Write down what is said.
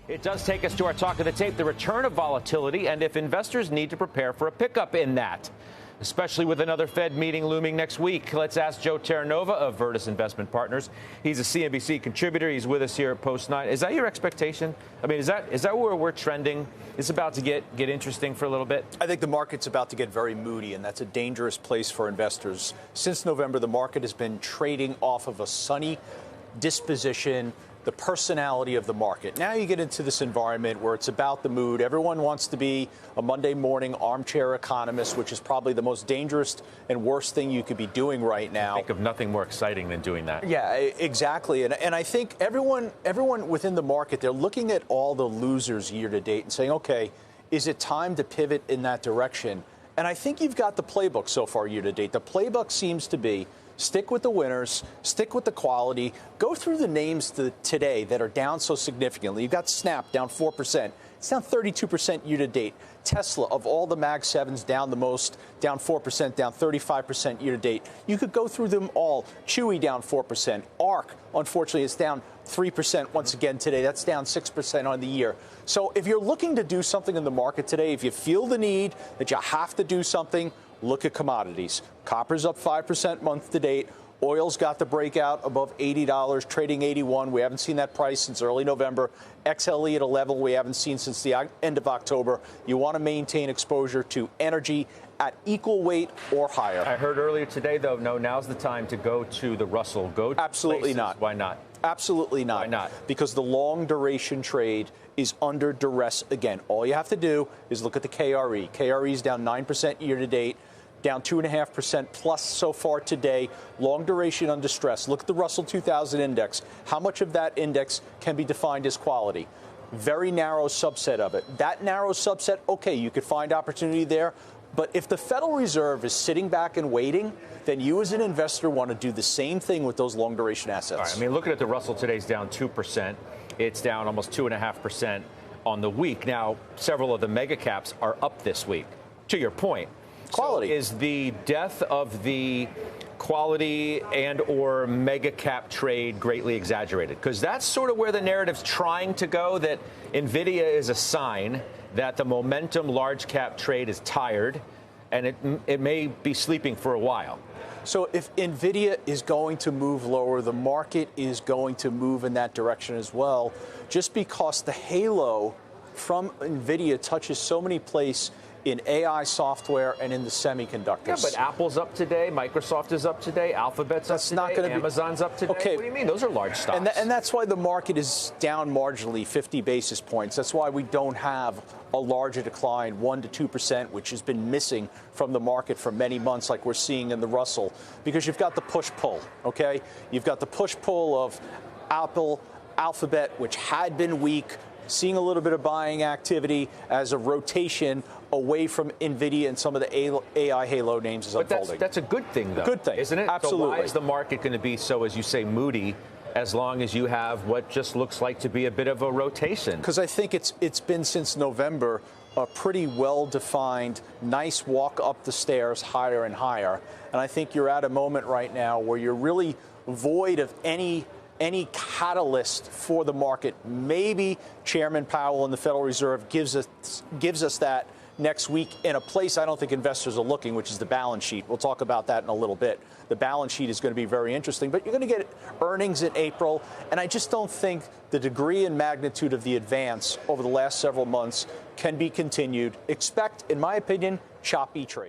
It does take us to our talk of the tape, the return of volatility, and if investors need to prepare for a pickup in that, especially with another Fed meeting looming next week. Let's ask Joe Terranova of Virtus Investment Partners. He's a CNBC contributor. He's with us here at Post 9. Is that your expectation? I mean, is that where we're trending? It's about to get interesting for a little bit? I think the market's about to get very moody, and that's a dangerous place for investors. Since November, the market has been trading off of a sunny disposition, the personality of the market. Now you get into this environment where it's about the mood. Everyone wants to be a Monday morning armchair economist, which is probably the most dangerous and worst thing you could be doing right now. Think of nothing more exciting than doing that. Yeah, exactly. And I think everyone within the market, they're looking at all the losers year to date and saying, okay, is it time to pivot in that direction? And I think you've got the playbook so far year to date. The playbook seems to be stick with the winners, stick with the quality, go through the names today that are down so significantly. You've got Snap down 4%. It's down 32% year to date. Tesla, of all the Mag 7s, down the most, down 4%, down 35% year to date. You could go through them all. Chewy down 4%. ARK, unfortunately, is down 3% once again today. That's down 6% on the year. So if you're looking to do something in the market today, if you feel the need that you have to do something, look at commodities. Copper's up 5% month to date. Oil's got the breakout above $80, trading 81. We haven't seen that price since early November. XLE at a level we haven't seen since the end of October. You want to maintain exposure to energy at equal weight or higher. I heard earlier today, though, no, now's the time to go to the Russell. Go to Absolutely places. not. Why not? Absolutely not. Why not? Because the long duration trade is under duress again. All you have to do is look at the KRE. KRE is down 9% year to date, down 2.5% plus so far today. Long duration under stress. Look at the Russell 2000 index. How much of that index can be defined as quality? Very narrow subset of it. That narrow subset, okay, you could find opportunity there. But if the Federal Reserve is sitting back and waiting, then you as an investor want to do the same thing with those long duration assets. All right, I mean, looking at the Russell today's down 2%. It's down almost 2.5% on the week. Now, several of the Megacaps are up this week. To your point, quality. So is the death of the quality and or Megacap trade greatly exaggerated? Because that's sort of where the narrative's trying to go, that NVIDIA is a sign that the momentum large cap trade is tired and it may be sleeping for a while. So if NVIDIA is going to move lower, the market is going to move in that direction as well, just because the halo from NVIDIA touches so many places in AI software and in the semiconductors. Yeah, but Apple's up today, Microsoft is up today, Alphabet's up today, Amazon's up today. Okay. What do you mean? Those are large stocks. And that's why the market is down marginally 50 basis points. That's why we don't have a larger decline, 1% to 2%, which has been missing from the market for many months like we're seeing in the Russell, because you've got the push-pull, okay? You've got the push-pull of Apple, Alphabet, which had been weak, seeing a little bit of buying activity as a rotation away from NVIDIA and some of the AI halo names is unfolding. But that's a good thing, though. Good thing. Isn't it? Absolutely. So why is the market going to be so, as you say, moody, as long as you have what just looks like to be a bit of a rotation? Because I think it's been since November a pretty well-defined, nice walk up the stairs higher and higher. And I think you're at a moment right now where you're really void of any catalyst for the market. Maybe Chairman Powell and the Federal Reserve gives us that next week in a place I don't think investors are looking, which is the balance sheet. We'll talk about that in a little bit. The balance sheet is going to be very interesting, but you're going to get earnings in April, and I just don't think the degree and magnitude of the advance over the last several months can be continued. Expect, in my opinion, choppy trade.